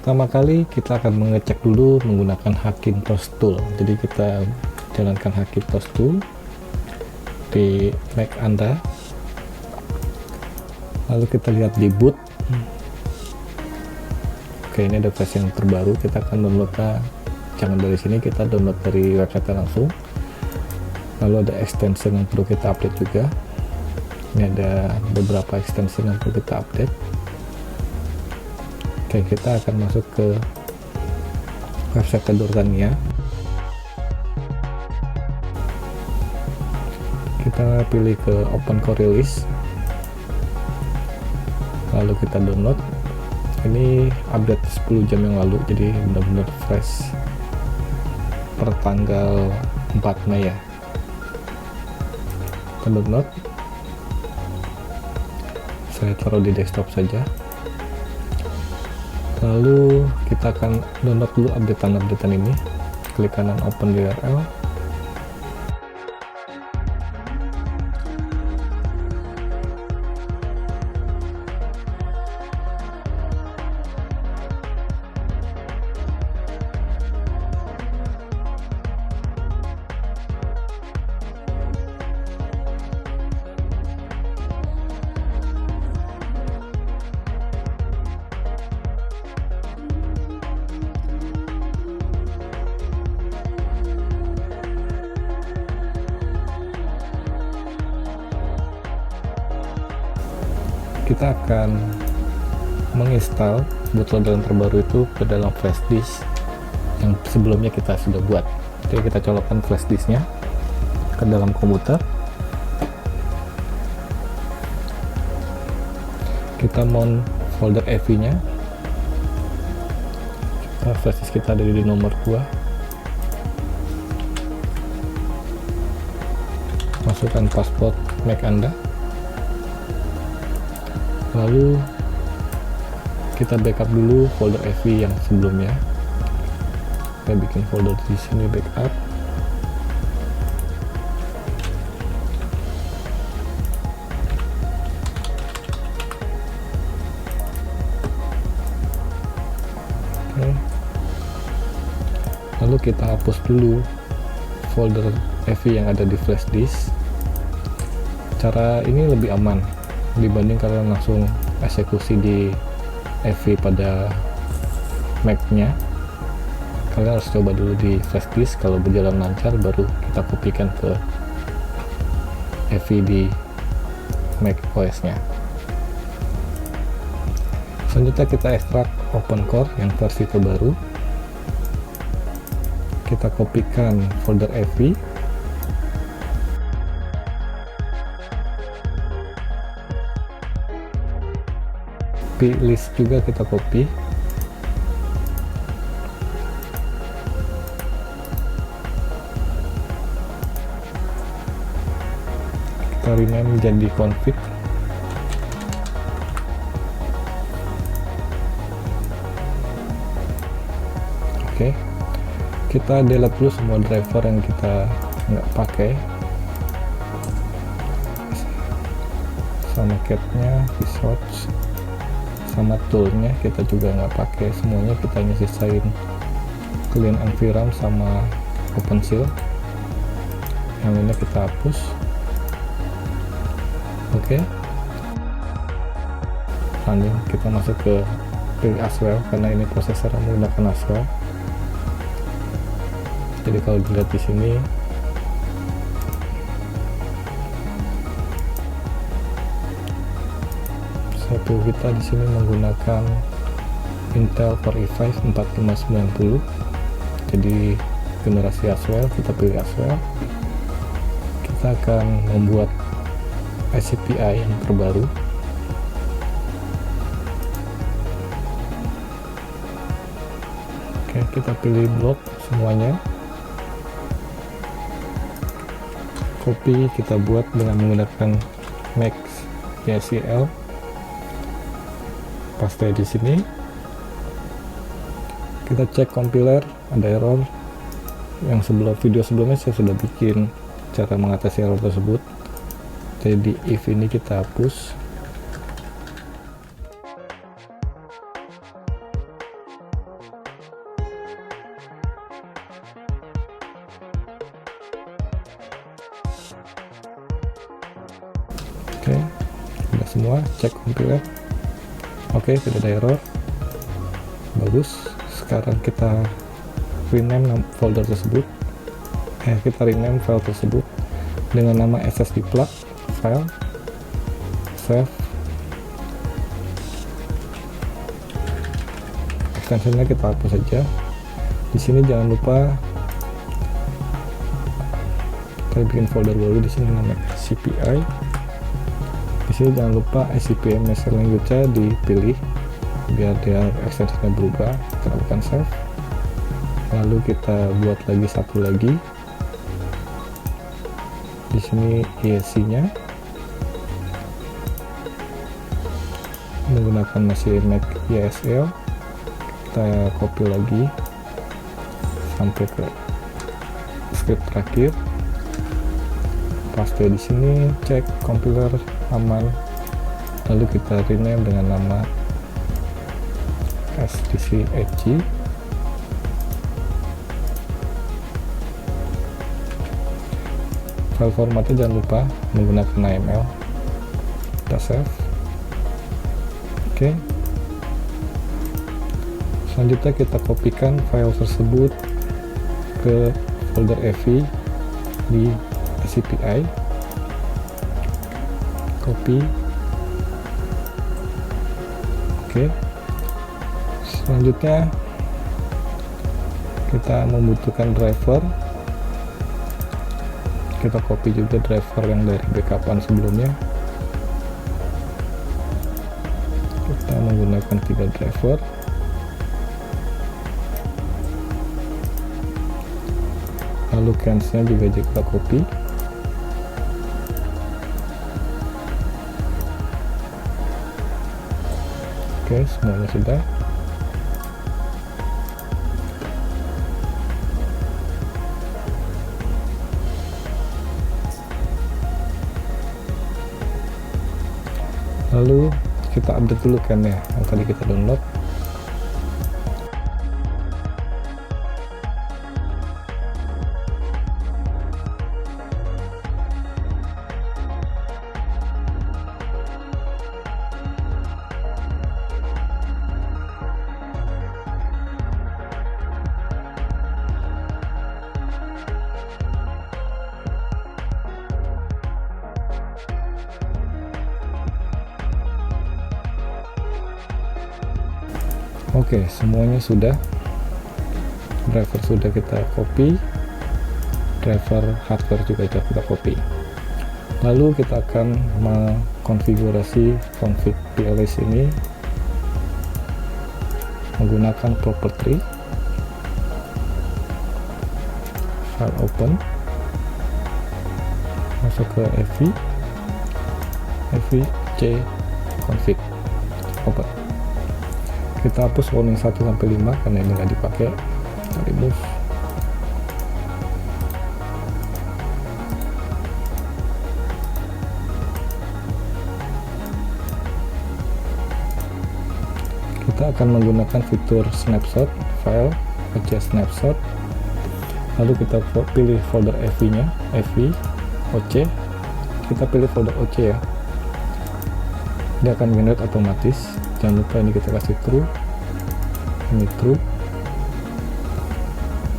Pertama kali kita akan mengecek dulu menggunakan Hackintosh tool. Jadi kita jalankan Hackintosh tool di Mac Anda, lalu kita lihat di boot. Oke, ini ada versi yang terbaru. Kita akan downloadnya jangan dari sini, kita download dari website langsung. Lalu ada extension yang perlu kita update juga. Ini ada beberapa extension yang perlu kita update. Oke, kita akan masuk ke website Kedortania. Kita pilih ke Open Core Release, lalu kita download. Ini update 10 jam yang lalu, jadi benar-benar fresh per tanggal 4 Mei ya. Kita download, saya taruh di desktop saja. Lalu kita akan download dulu updatean ini. Klik kanan open URL. Kita akan menginstal bootloader yang terbaru itu ke dalam flash disk yang sebelumnya kita sudah buat. Jadi kita colokkan flash disknya ke dalam komputer. Kita mount folder EV nya. Flash disk kita ada di nomor 2. Masukkan password Mac Anda. Lalu kita backup dulu folder EV yang sebelumnya. Kita bikin folder di sini backup. Oke. Lalu kita hapus dulu folder EV yang ada di flash disk. Cara ini lebih aman dibanding kalian langsung eksekusi di EV pada Mac-nya. Kalian harus coba dulu di flash disk, kalau berjalan lancar baru kita kopikan ke EV di Mac OS-nya. Selanjutnya kita ekstrak Open Core yang versi terbaru. Kita kopikan folder EV. List juga kita copy. Kita rename jadi config. Oke, kita delete dulu semua driver yang kita nggak pakai, sama cat-nya, resource, sama toolnya kita juga nggak pakai semuanya. Kita hanya sisain clean environment sama OpenShield. Yang lainnya kita hapus. Oke. Lanjut kita masuk ke Play Aswell karena ini prosesor yang menggunakan Aswell. Jadi kalau dilihat di sini kita di sini menggunakan Intel Core i5 4590. Jadi generasi Aswell, kita pilih Aswell. Kita akan membuat SCPI yang terbaru. Oke, kita pilih blok semuanya. Copy kita buat dengan menggunakan Max YCL. Paste di sini. Kita cek compiler, ada error. Yang video sebelumnya saya sudah bikin cara mengatasi error tersebut. Jadi if ini kita hapus. Oke, udah semua. Cek compiler. Oke, tidak ada error. Bagus. Sekarang kita rename folder tersebut. Kita rename file tersebut dengan nama SSD plug file, save. Extensionnya kita hapus saja. Di sini jangan lupa kita bikin folder baru. Di sini namanya CPI. Di sini jangan lupa ICP-MS language-nya dipilih biar dia extensionnya berubah. Kita lakukan save. Lalu kita buat lagi satu lagi. Di sini ESC-nya menggunakan masih Mac YSL. Kita copy lagi sampai ke script terakhir, paste di sini, cek compiler aman, lalu kita rename dengan nama SDC-HG. File formatnya jangan lupa menggunakan AML. Kita save. Oke. Selanjutnya kita kopikan file tersebut ke folder EVI di CPI. Copy. Oke. Selanjutnya kita membutuhkan driver. Kita copy juga driver yang dari backupan sebelumnya. Kita menggunakan 3 driver. Lalu cache-nya juga kita copy. Oke, semuanya sudah. Lalu kita update dulu kan ya yang tadi kita download. Oke, semuanya sudah. Driver sudah kita copy, driver hardware juga sudah kita copy. Lalu kita akan mengkonfigurasi config PLC ini menggunakan property, file open, masuk ke EVI C config, open. Kita hapus warning 1 sampai 5 karena ini nggak dipakai. Kita remove. Kita akan menggunakan fitur snapshot file, OC snapshot. Lalu kita pilih folder EVI-nya, EVI OC. Kita pilih folder OC ya. Dia akan generate otomatis. Jangan lupa ini kita kasih true, ini true.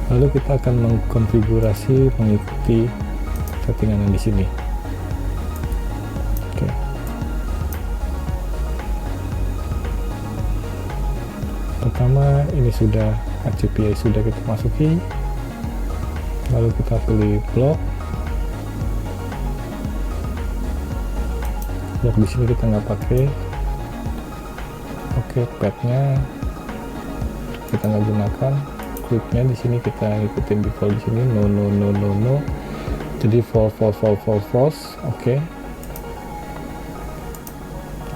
Lalu kita akan mengkonfigurasi mengikuti settingan yang di sini. Oke. Pertama ini sudah HCPI sudah kita masuki. Lalu kita pilih block. Block di sini kita nggak pakai. Oke, padnya kita nggak gunakan, clipnya di sini kita ikutin default di sini, no, jadi false. Oke.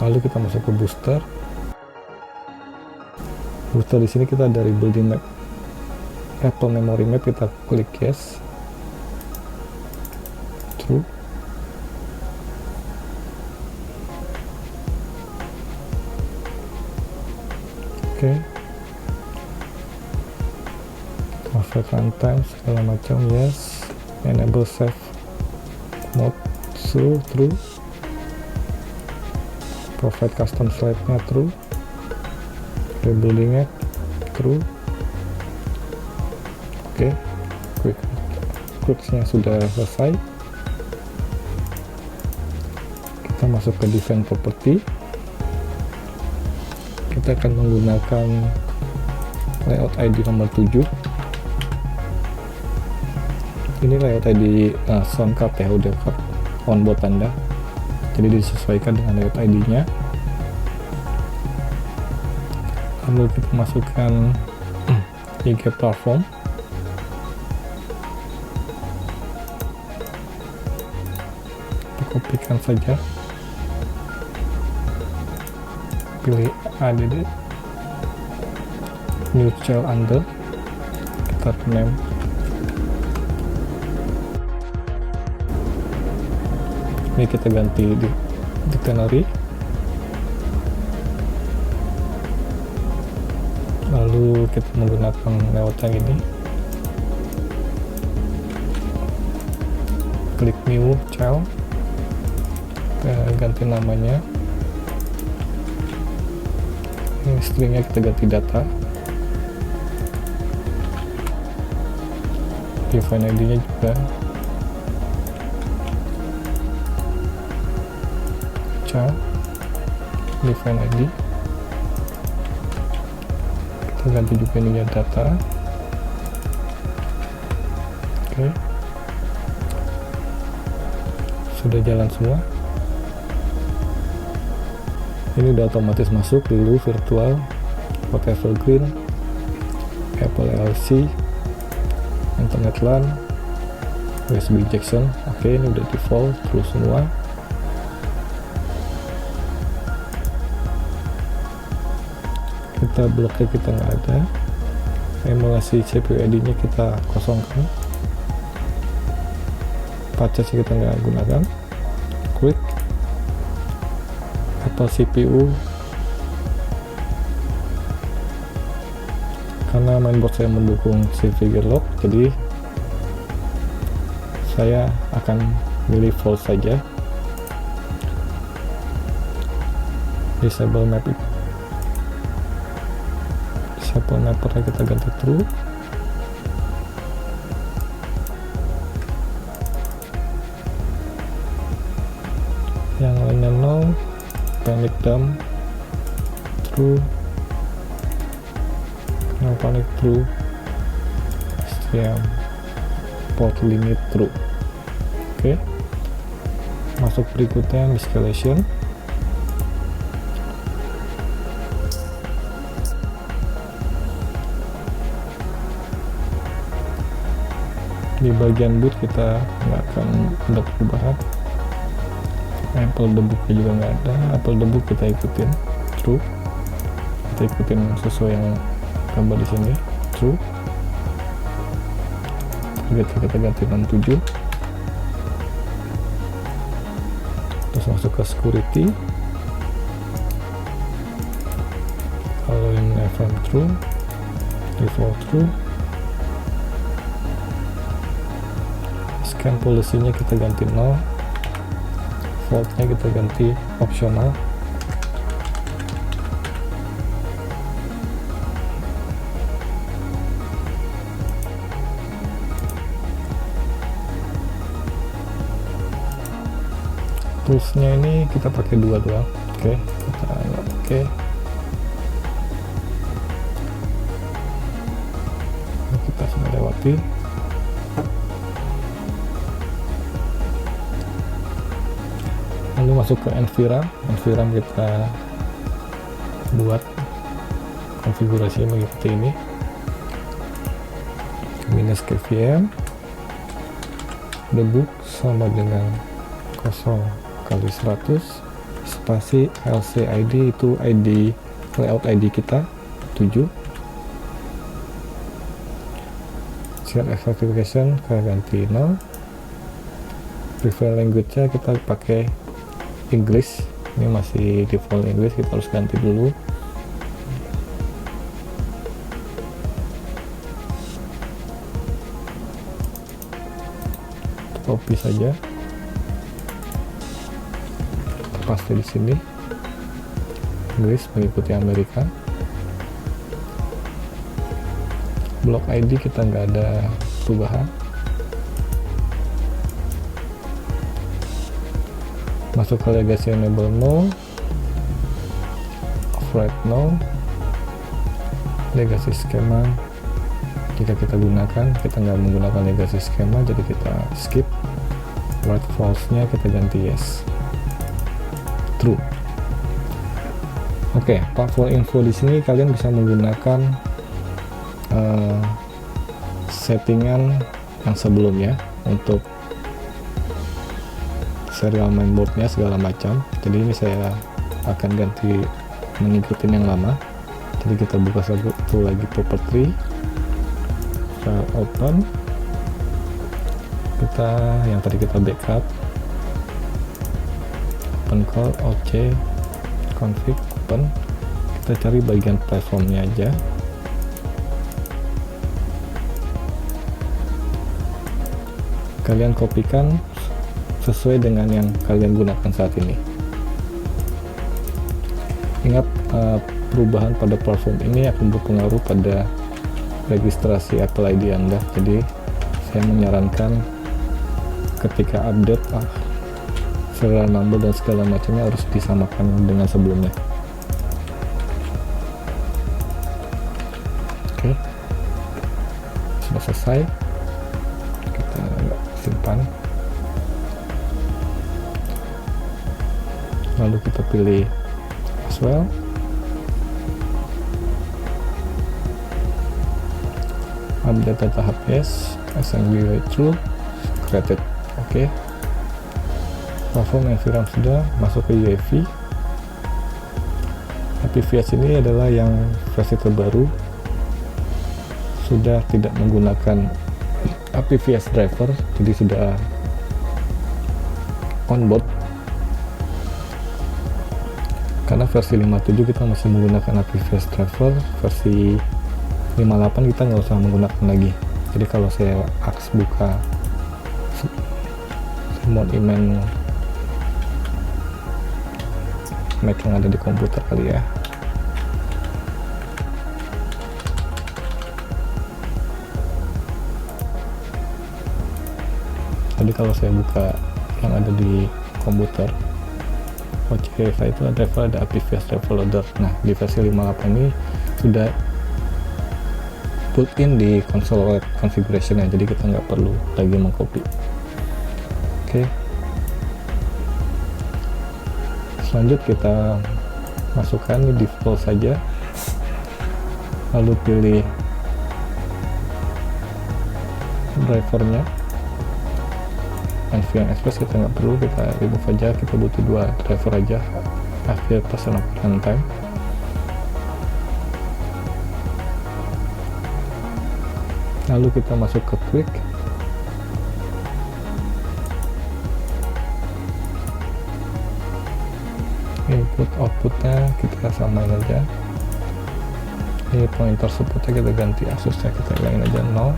Lalu kita masuk ke booster. Booster di sini kita dari building map, Apple memory map, kita klik yes, true. Oke. Offset runtime segala macam yes, enable save mode, so true. provide custom slide-nya true, rebuilding-nya true. Oke, quick-nya sudah selesai. Kita masuk ke design property. Kita akan menggunakan layout ID nomor 7. Ini layout ID sound card ya, audio card onboard Anda, jadi disesuaikan dengan layout ID-nya. Lalu kita masukkan IG platform. Kita kopikan saja, pilih add, new child under, kita name. Ini kita ganti di dictionary, lalu kita menggunakan layout yang ini, klik new child, kita ganti namanya, ini stringnya kita ganti data, define ID nya juga define ID, kita ganti juga ininya data. Oke, sudah jalan semua. Ini udah otomatis masuk dulu virtual, port evergreen, Apple LC, internet LAN, USB Jackson. Oke, ini udah default terus semua. Kita bloknya kita nggak ada, emulasi CPU ID nya kita kosongkan, patches kita nggak gunakan, quick Apple CPU, karena mainboard saya mendukung figure lock, jadi saya akan milih false saja. Disable map, mappernya kita ganti true. Yang lainnya no, panic dump true, no panic true, STM port limit true. Oke, masuk berikutnya escalation. Di bagian boot kita nggak akan ada perubahan, Apple debugnya juga nggak ada, Apple debug kita ikutin true, kita ikutin sesuai yang gambar di sini true. Kita ganti 67, terus masuk ke security, kalau yang FM true, default true. Scan policy-nya kita ganti 0, vault-nya kita ganti optional. Tools-nya ini kita pakai 2 doang. Oke, kita oke. Kita sudah lewati. Lalu masuk ke environment kita buat konfigurasi mengikuti ini, minus kvm, debug sama dengan 0 kali 100 spasi LC ID, itu ID layout ID kita 7. Set classification kita ganti 0. Preferred language-nya kita pakai English, ini masih default English, kita harus ganti dulu. Copy saja, paste di sini. Inggris mengikuti Amerika. Block ID kita nggak ada perubahan. Masuk ke legacy enable no, override no, legacy skema jika kita gunakan, kita nggak menggunakan legacy skema jadi kita skip. Right false nya kita ganti yes, true. Oke, powerful info di sini kalian bisa menggunakan settingan yang sebelumnya untuk serial mainboardnya segala macam. Jadi ini saya akan ganti mengikuti yang lama. Jadi kita buka satu lagi property, file open, kita yang tadi kita backup, open call oc config open, kita cari bagian platformnya aja. Kalian kopikan sesuai dengan yang kalian gunakan saat ini. Ingat, perubahan pada platform ini akan berpengaruh pada registrasi Apple ID Anda. Jadi saya menyarankan ketika update serial number dan segala macamnya harus disamakan dengan sebelumnya. Oke, sudah selesai, kita simpan, lalu kita pilih as well, update data HPS, assembly true, created. Oke, platform environment sudah masuk ke UEFI. APVS ini adalah yang versi terbaru, sudah tidak menggunakan APVS driver, jadi sudah onboard. Karena versi 57 kita masih menggunakan APVS driver, versi 58 kita nggak usah menggunakan lagi. Jadi kalau saya buka remote email Mac yang ada di komputer kali ya. Jadi kalau saya buka yang ada di komputer OCK itu ada APVS driver loader. Nah, di versi 58 ini sudah built-in di console configuration nya, jadi kita nggak perlu lagi mengcopy. Oke, selanjut kita masukkan di default saja, lalu pilih drivernya. NVMe Express kita nggak perlu, kita remove aja, kita butuh dua driver aja, AVI personal runtime. Lalu kita masuk ke quick, input outputnya kita samain aja. Ini pointer supportnya kita ganti, Asusnya kita hilangin aja 0,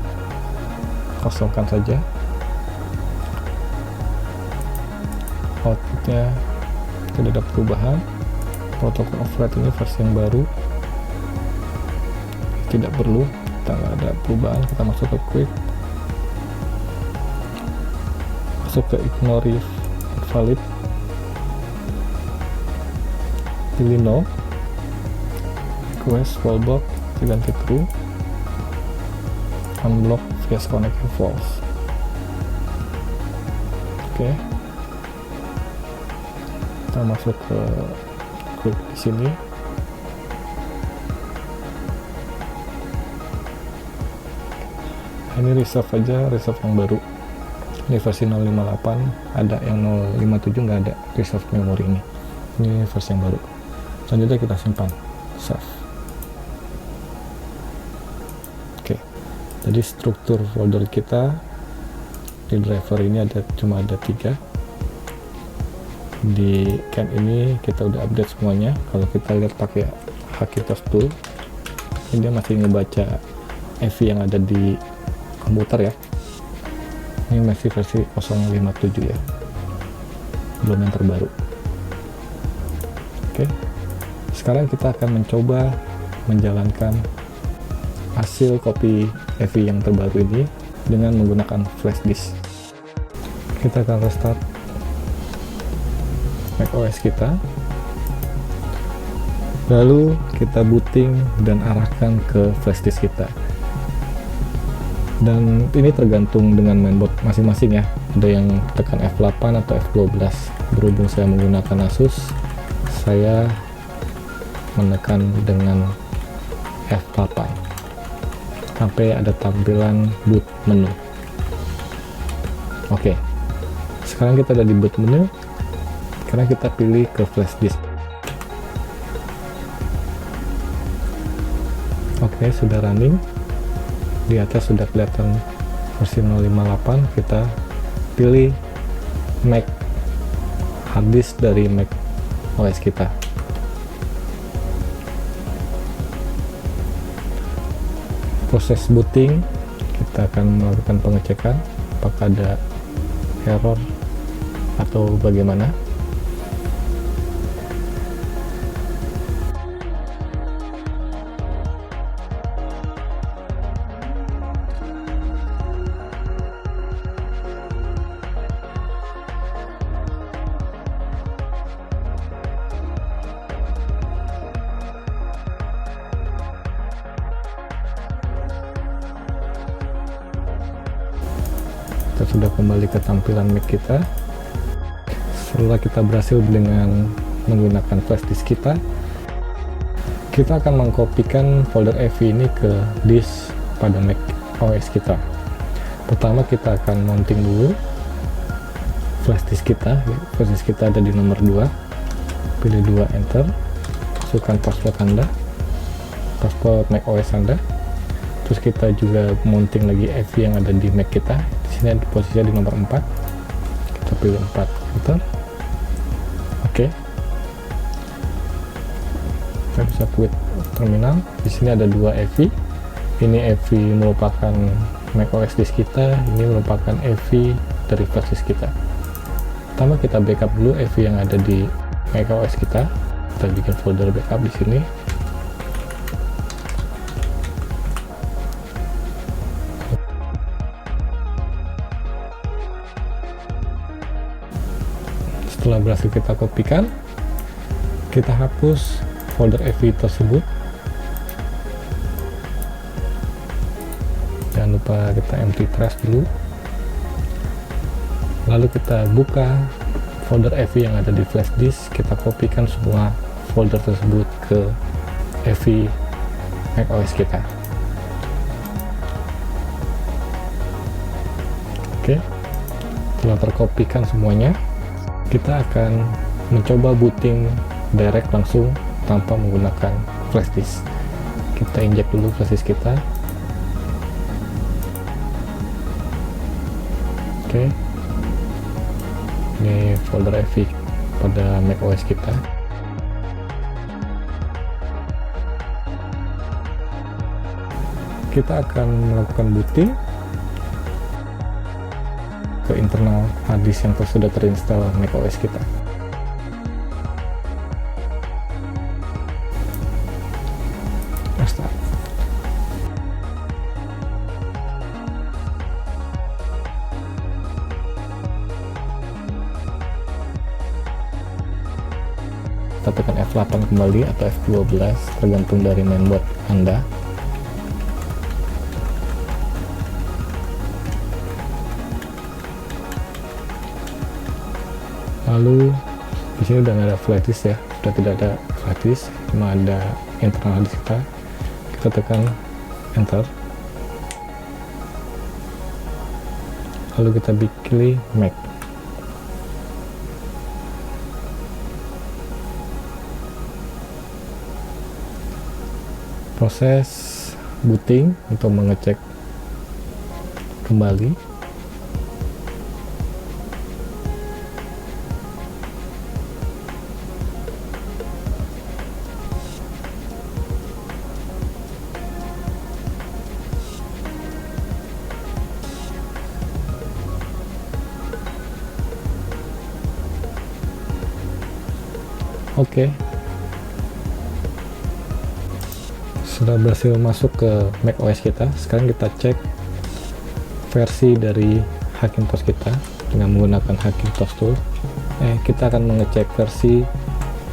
kosongkan saja. Outputnya tidak ada perubahan. Protokol override ini versi yang baru, tidak perlu, kita nggak ada perubahan. Kita masuk ke quick, masuk ke ignore if valid, pilih no, request fallback diganti true, unblock vs connection false. Oke, kita masuk ke quick di sini. Ini reserve aja, reserve yang baru. Ini versi 058, ada yang 057 nggak ada reserve memori ini. Ini versi yang baru. Selanjutnya kita simpan, save. Oke, jadi struktur folder kita di driver ini cuma ada 3. Di CAN ini kita udah update semuanya. Kalau kita lihat pakai Hackintosh tool, ini dia masih ngebaca AV yang ada di komputer ya. Ini masih versi 057 ya, belum yang terbaru. Oke, Sekarang kita akan mencoba menjalankan hasil copy EV yang terbaru ini dengan menggunakan flash disk. Kita akan restart macOS kita, lalu kita booting dan arahkan ke flash disk kita. Dan ini tergantung dengan mainboard masing-masing ya, ada yang tekan F8 atau F12. Berhubung saya menggunakan Asus, saya menekan dengan F8 sampai ada tampilan boot menu. Oke, sekarang kita ada di boot menu. Sekarang kita pilih ke flash disk. Oke, sudah running. Di atas sudah kelihatan versi 058. Kita pilih Mac, hard disk dari Mac OS kita. Proses booting, kita akan melakukan pengecekan apakah ada error atau bagaimana. Kita sudah kembali ke tampilan Mac kita. Setelah kita berhasil dengan menggunakan flash disk kita akan mengkopikan folder EV ini ke disk pada Mac OS kita. Pertama kita akan mounting dulu flash disk kita. Flash disk kita ada di nomor 2. Pilih 2, enter. Masukkan password Anda, password Mac OS Anda. Terus kita juga mounting lagi EV yang ada di Mac kita. Di sini posisinya di nomor 4. Kita pilih 4, enter. Oke. Kita bisa quit terminal. Di sini ada 2 EV. Ini EV merupakan Mac OS disk kita. Ini merupakan EV dari flash disk kita. Pertama kita backup dulu EV yang ada di Mac OS kita. Kita bikin folder backup di sini. Setelah berhasil kita kopikan, kita hapus folder EV tersebut. Jangan lupa kita empty trash dulu. Lalu kita buka folder EV yang ada di flash disk. Kita kopikan semua folder tersebut ke EV macOS kita. Oke, setelah terkopikan semuanya, kita akan mencoba booting direct langsung tanpa menggunakan flash disk. Kita injek dulu flash disk kita. Oke, ini folder EV pada Mac OS kita. Kita akan melakukan booting ke internal hard disk yang sudah terinstall Mac OS kita. Start. Kita tekan F8 kembali atau F12 tergantung dari mainboard Anda. Lalu di sini udah nggak ada flash disk ya, sudah tidak ada flash disk, cuma ada internal disk kita. Kita tekan enter. Lalu kita pilih Mac. Proses booting untuk mengecek kembali. Oke, Sudah berhasil masuk ke macOS kita. Sekarang kita cek versi dari Hackintosh kita dengan menggunakan Hackintosh tool. Kita akan mengecek versi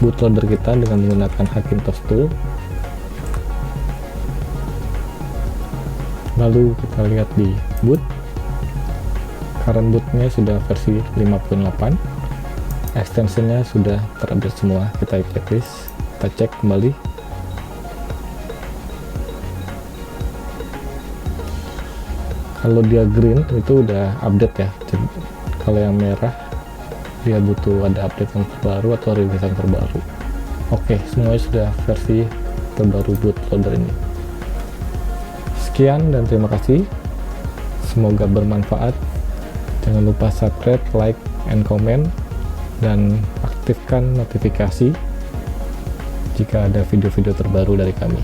bootloader kita dengan menggunakan Hackintosh tool. Lalu kita lihat di boot, current bootnya sudah versi 58, extensionnya sudah terupdate semua. Kita checklist, kita cek kembali. Kalau dia green itu udah update ya. Jadi, kalau yang merah dia butuh ada update yang terbaru atau rilisan terbaru. Oke, semuanya sudah versi terbaru bootloader ini. Sekian dan terima kasih. Semoga bermanfaat. Jangan lupa subscribe, like, and comment, dan aktifkan notifikasi jika ada video-video terbaru dari kami.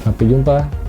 Sampai jumpa.